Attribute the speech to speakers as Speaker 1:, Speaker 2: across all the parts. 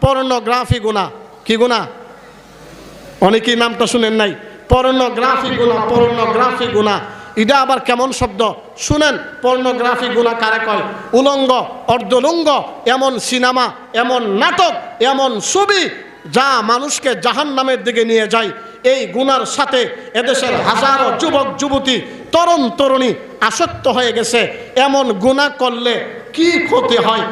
Speaker 1: Pornography গুনাহ। কি গুনাহ? অনেকেই নামটা শুনেন নাই। পর্নোগ্রাফি গুনাহ, পর্নোগ্রাফি গুনাহ। এটা আবার কেমন শব্দ শুনেন। পর্নোগ্রাফি গুনাহ কারে কয়? উলঙ্গ, অর্ধলঙ্গ এমন সিনেমা, এমন নাটক, এমন ছবি যা মানুষকে জাহান্নামের দিকে নিয়ে যায়। এই গুনার সাথে এদেশের হাজারো যুবক যুবতী, তরুণ তরুণী আসক্ত হয়ে গেছে। এমন গুনাহ করলে কি ক্ষতি হয়,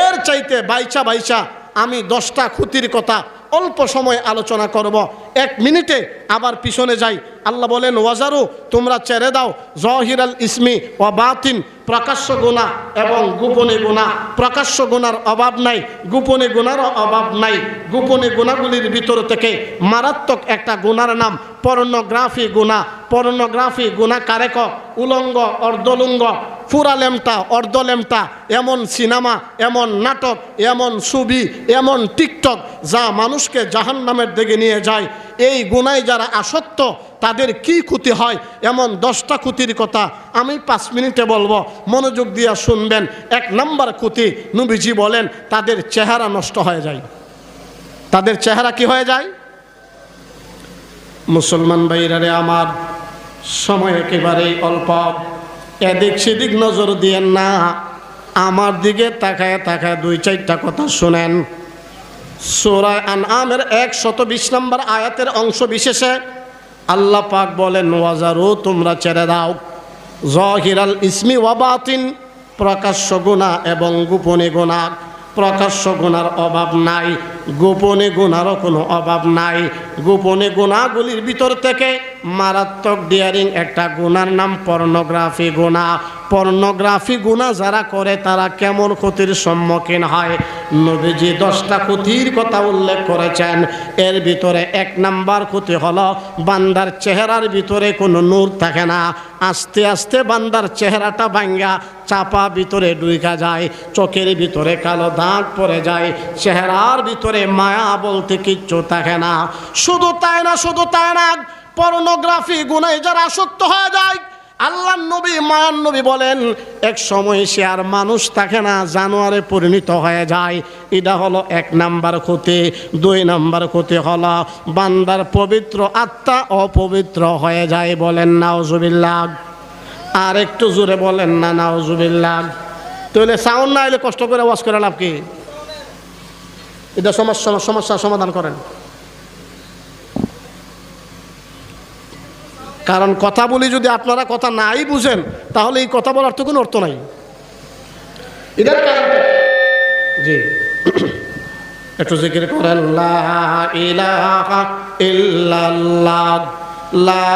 Speaker 1: এর চাইতে বাইচা বাইচা আমি 10টা ক্ষতির কথা অল্প সময় আলোচনা করব। 1 মিনিটে আবার পিছনে যাই। আল্লাহ বলেন ওয়াজারু, তোমরা ছেড়ে দাও জহিরাল ইসমি ওয়া বাতিন, প্রকাশ্য গুনাহ এবং গোপনে গুনাহ। প্রকাশ্য গুনার অভাব নাই, গোপনে গুনারও অভাব নাই। গোপনে গুনাহগুলির ভিতর থেকে মারাত্মক একটা গুনার নাম পর্নোগ্রাফি গুনাহ। পর্নোগ্রাফি গুনাহ কারে কয়? উলঙ্গ, অর্ধলঙ্গ, পুরা লেমটা, অর্ধলেমটা এমন সিনেমা, এমন নাটক, এমন ছবি, এমন টিকটক যা মানুষকে জাহান্নামের দিকে নিয়ে যায়। এই গুনায় যারা আসক্ত তাদের কি ক্ষতি হয়, এমন 10টা ক্ষতির কথা আমি 5 মিনিটে বলবো, মনোযোগ দিয়ে শুনবেন। 1 নম্বর ক্ষতি, নবীজি বলেন তাদের চেহারা নষ্ট হয়ে যায়। তাদের চেহারা কি হয়ে যায়? মুসলমান ভাইরারে আমার, সময় একেবারেই অল্প, এদিক সেদিক নজর দিয়েন না, আমার দিকে তাকায় তাকায় 2-4টা কথা শুনেন। সূরা আনআমের 120 নম্বর আয়াতের অংশ বিশেষে আল্লাহ পাক বলেন ওয়াজারু, তোমরা ছেড়ে দাও জহিরাল ইসমি ওয়া বাতিন, প্রকাশ্য গুনাহ এবং গোপনে গুনাহ। প্রকাশ্য গুনার অভাব নাই, গোপনে গুনারও কোনো অভাব নাই। গোপনে গুনাহগুলির ভিতর থেকে মারাত্মক ডিয়ারিং একটা গুনার নাম পর্নোগ্রাফি গুনাহ। পর্নোগ্রাফি গুনাহ যারা করে তারা কেমন ক্ষতির সম্মুখীন হয়, নবীজি 10টা ক্ষতির কথা উল্লেখ করেছেন। এর ভিতরে 1 নাম্বার ক্ষতি হলো বান্দার চেহারার ভিতরে কোনো নূর থাকে না। আস্তে আস্তে বান্দার চেহারাটা ভাঙ্গা চাপা ভিতরে ঢুকা যায়, চোখের ভিতরে কালো দাগ পড়ে যায়, চেহারার ভিতরে মায়া বলতে কিচ্ছু থাকে না। শুধু তাই না, শুধু তাই না, পর্নোগ্রাফি গুনায় যারা আসক্ত হয়ে যায়, আল্লাহর নবী, মায়ার নবী বলেন এক সময় সে আর মানুষ থাকে না, জানোয়ারে পরিণত হয়ে যায়। এটা হলো 1 নাম্বার ক্ষতি। 2 নাম্বার ক্ষতি হলো বান্দার পবিত্র আত্মা অপবিত্র হয়ে যায়। বলেন নাউজুবিল্লাহ। আর একটু জোরে বলেন না নাউজুবিল্লাহ। তাহলে সাউন্ড না এলে কষ্ট করে ওয়াজ করে লাভ কি? এটা সমস্যার সমাধান করেন। কারণ কথা বলি যদি আপনারা কথা নাই বুঝেন তাহলে এই কথা বলার তো কোনো অর্থ নাই। এটার কারণ জি একটু জিকির করেন লা ইলাহা ইল্লাল্লাহ, লা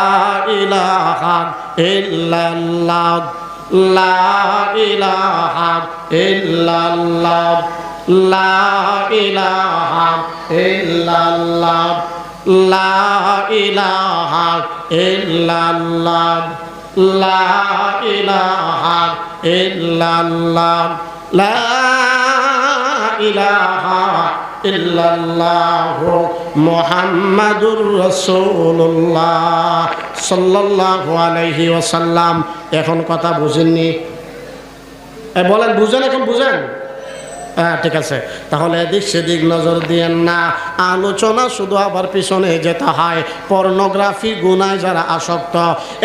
Speaker 1: ইলাহা ইল্লাল্লাহ, লা ইলাহা ইল্লাল্লাহ, লা ইলাহা ইল্লাল্লাহ, লা ইলাহা ইল্লাল্লাহ, লা ইলাহা ইল্লাল্লাহ, লা ইলাহা ইল্লাল্লাহ মুহাম্মাদুর রাসূলুল্লাহ সাল্লাল্লাহু আলাইহি ওয়াসাল্লাম। এখন কথা বুঝেননি? বলেন বুঝেন? এখন বুঝেন? হ্যাঁ ঠিক আছে। তাহলে এদিক সেদিক নজর দিয়েন না, আলোচনা শুধু আবার পিছনে যেতে হয়। পর্নোগ্রাফি গুনায় যারা আসক্ত,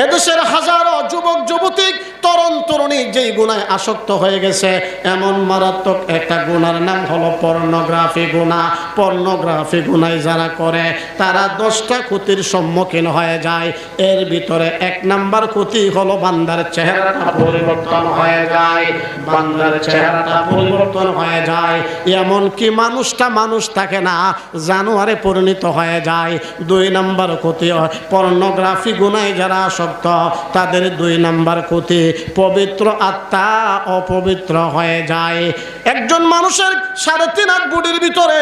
Speaker 1: এদেশের হাজারো যুবক যুবতী, তরুণ তরুণী যেই গুনায় আসক্ত হয়ে গেছে, এমন মারাত্মক একটা গুনার নাম হলো পর্নোগ্রাফি গুনাহ। পর্নোগ্রাফি গুনায় যারা করে তারা 10টা ক্ষতির সম্মুখীন হয়ে যায়। এর ভিতরে 1 নাম্বার ক্ষতি হলো বান্দার চেহারাটা পরিবর্তন হয়ে যায়। বান্দার চেহারাটা পরিবর্তন হয়ে যায়, এমনকি মানুষটা মানুষ থাকে না, জানোয়ারে পরিণত হয়ে যায়। 2 নাম্বার ক্ষতি পর্নোগ্রাফি গুনায় যারা আসক্ত তাদের 2 নাম্বার ক্ষতি, পবিত্র আত্মা অপবিত্র হয়ে যায়। একজন মানুষের 3.5 হাত বডির ভিতরে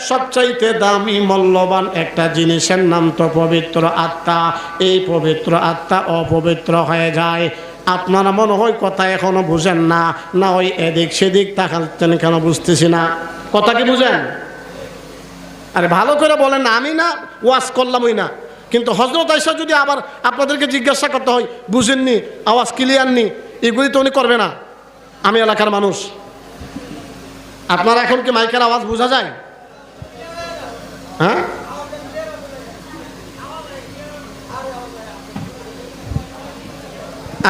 Speaker 1: সবচাইতে দামি মূল্যবান একটা জিনিসের নাম তো পবিত্র আত্মা। এই পবিত্র আত্মা অপবিত্র হয়ে যায়। আপনারা মনে হয় কথা এখনো বুঝেন না, না ওই এদিক সেদিক তাকাচ্ছেন কেন বুঝতেছি না? কথা কি বুঝেন? আরে ভালো করে বলেন না, আমি না ওয়াজ করলামই না, কিন্তু হযরত আয়েশা যদি আবার আপনাদেরকে জিজ্ঞাসা করতে হয় বুঝেননি, আওয়াজ ক্লিয়ার নি, এগুলি তো উনি করবে না। আমি এলাকার মানুষ, আপনারা এখন কি মাইকের আওয়াজ বোঝা যায়? হ্যাঁ,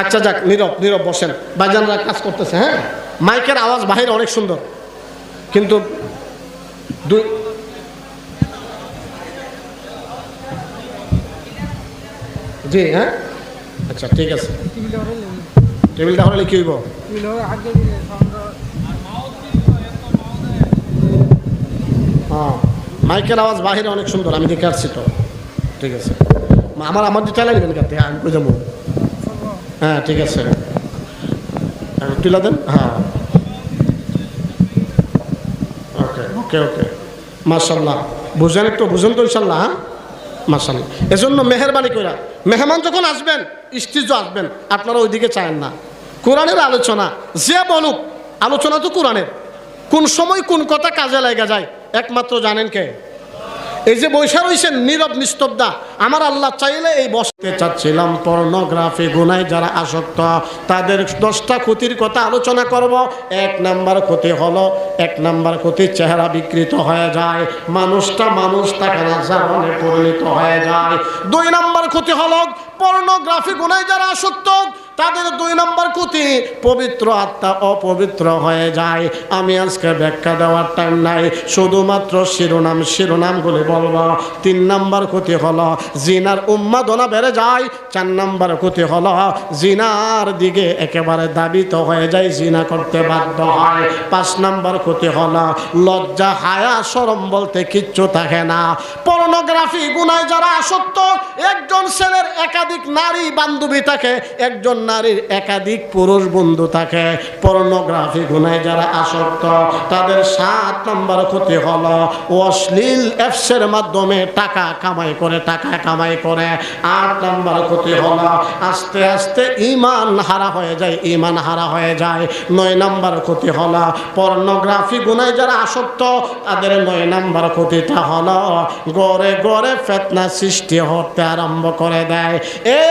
Speaker 1: আচ্ছা যাক, নীরব নীরব বসেন, বাজানরা কাজ করতেছে। হ্যাঁ, মাইকের আওয়াজ বাহিরে অনেক সুন্দর, কিন্তু দুই জি হ্যাঁ, আচ্ছা ঠিক আছে। টেবিলটা হলে কি হইব? হ্যাঁ, মাইকের আওয়াজ বাহিরে অনেক সুন্দর, আমি দেখে আসছি তো। ঠিক আছে, আমার যে চালাই নেবেন কাতে, আমি কই যাবো? হ্যাঁ ঠিক আছে, তুলা দেন। হ্যাঁ ওকে ওকে ওকে, মাশাল্লাহ। বুঝেন একটু, বুঝেন তো ইনশাল্লাহ? হ্যাঁ মাশাল্লাহ। এজন্য মেহরবানি করে মেহমান যখন আসবেন, স্ত্রীজ আসবেন, আপনারা ওইদিকে চায়েন না। কোরআনের আলোচনা যে বলুক, আলোচনা তো কোরআনের, কোন সময় কোন কথা কাজে লাগা যায় একমাত্র জানেন কে? এই যে বৈশা রয়েছেন নীরব নিস্তব্ধা, আমার আল্লাহ চাইলে এই বসতে চাচ্ছিলাম পর্নোগ্রাফি গুনায় যারা আসক্ত তাদের 10টা ক্ষতির কথা আলোচনা করব। 1 নাম্বার ক্ষতি হলো, 1 নাম্বার ক্ষতি চেহারা বিকৃত হয়ে যায়, মানুষটা মানুষ তাকে না জানে পরিণত হয়ে যায়। 2 নাম্বার ক্ষতি হলো পর্নোগ্রাফি গুনায় যারা আসক্ত তাদের 2 নাম্বার ক্ষতি পবিত্র আত্মা অপবিত্র হয়ে যায়। আমি আজকে ব্যাখ্যা দেওয়ার টাইম নাই, শুধুমাত্র শিরোনামগুলি বলবো। 3 নাম্বার ক্ষতি হলো জিনার উন্মাদনা বেড়ে যায়। 4 নাম্বার ক্ষতি হলো জিনার দিকে একেবারে দাবিত হয়ে যায়, জিনা করতে বাধ্য হয়। 5 নাম্বার ক্ষতি হলো লজ্জা হায়া শরম বলতে কিচ্ছু থাকে না। পর্নোগ্রাফি গুনায় যারা আসক্ত, একজন ছেলের একাধিক নারী বান্ধবী থাকে, একজন নারীর একাধিক পুরুষ বন্ধু থাকে। পর্নোগ্রাফি গুনায় যারা আসক্ত তাদের 7 নম্বর ক্ষতি হলো অশ্লীল অ্যাপসের মাধ্যমে টাকা কামাই করে 8 নম্বর ক্ষতি হলো আস্তে আস্তে ঈমান হারা হয়ে যায়, 9 নম্বর ক্ষতি হলো পর্নোগ্রাফি গুনায় যারা আসক্ত তাদের 9 নম্বর ক্ষতিটা হলো গড়ে গড়ে ফিতনা সৃষ্টি হতে আরম্ভ করে দেয়।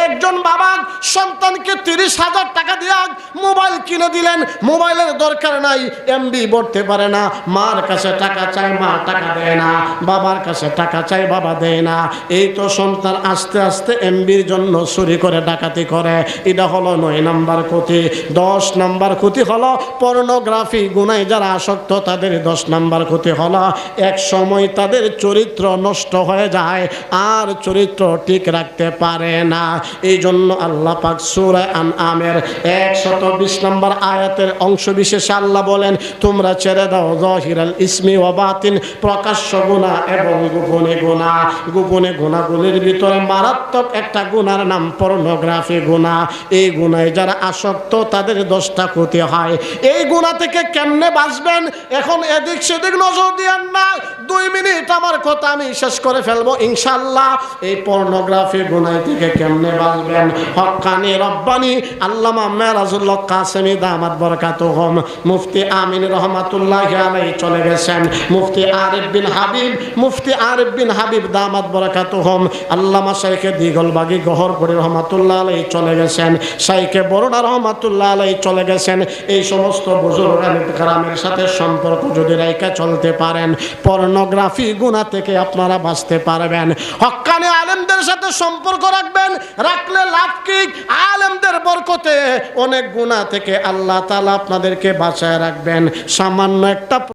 Speaker 1: একজন বাবা সন্তানকে 30,000 টাকা দিয়ে মোবাইল কিনে দিলেন, মোবাইলের দরকার নাই, এমবি ভরতে পারে না, মার কাছে টাকা চাই, মা টাকা দেয় না, বাবার কাছে টাকা চাই, বাবা দেয় না। এই তো সন্তান আস্তে আস্তে এমবির জন্য চুরি করে ডাকাতি করে। এটা হলো 9 নম্বর ক্ষতি। 10 নম্বর ক্ষতি হলো পর্নোগ্রাফি গুনায় যারা আসক্ত তাদের 10 নম্বর ক্ষতি হলো এক সময় তাদের চরিত্র নষ্ট হয়ে যায়, আর চরিত্র ঠিক রাখতে পারে না। এই জন্য আল্লাহ পাক সূরা আনআমের 120 নম্বর আয়াতের অংশ বিশেষে আল্লাহ বলেন, তোমরা ছেড়ে দাও যাহিরাল ইসমি ওয়া বাতিন, প্রকাশ্য গুনাহ এবং গোপনে গুনাহ। গোপনে গুনাহগুলির ভিতরে মারাত্মক একটা গুনার নাম পর্নোগ্রাফি গুনাহ। এই গুনায় যারা আসক্ত তাদের 10টা ক্ষতি হয়। এই গুনাহ থেকে কেমনে বাঁচবেন? এখন এদিক সেদিক নজর দিয়েন না, 2 মিনিট আমার কথা আমি শেষ করে ফেলবো ইনশাআল্লাহ। এই পর্নোগ্রাফি গুনাহ থেকে কেমনে বাঁচবেন? হক্কানি রব্বানি আল্লামা মেরাজুল্লাহ কাসেমি দামাত বরকাতুহুম, মুফতি আমিন রহমাতুল্লাহি আলাইহি চলে গেছেন, মুফতি আরিফ বিন হাবিব দামাত বরকাতুহুম, আল্লামা শাইখে দিগলবাগি গহরপুরি রহমাতুল্লাহ আলাইহি চলে গেছেন, শাইখে বরুণা রহমাতুল্লাহ আলাইহি চলে গেছেন। এই সমস্ত বুজুর্গ কেরামের সাথে সম্পর্ক যদি রাইখা চলতে পারেন, পর্নোগ্রাফি গুনাহ থেকে আপনারা বাঁচতে পারবেন। হক্কানি আলেমদের সাথে সম্পর্ক রাখলে লাভ কি? আলেমদের বরকতে অনেক গুনাহ থেকে আল্লাহ তাআলা আপনাদেরকে বাঁচায় রাখবেন। সামান্য একটা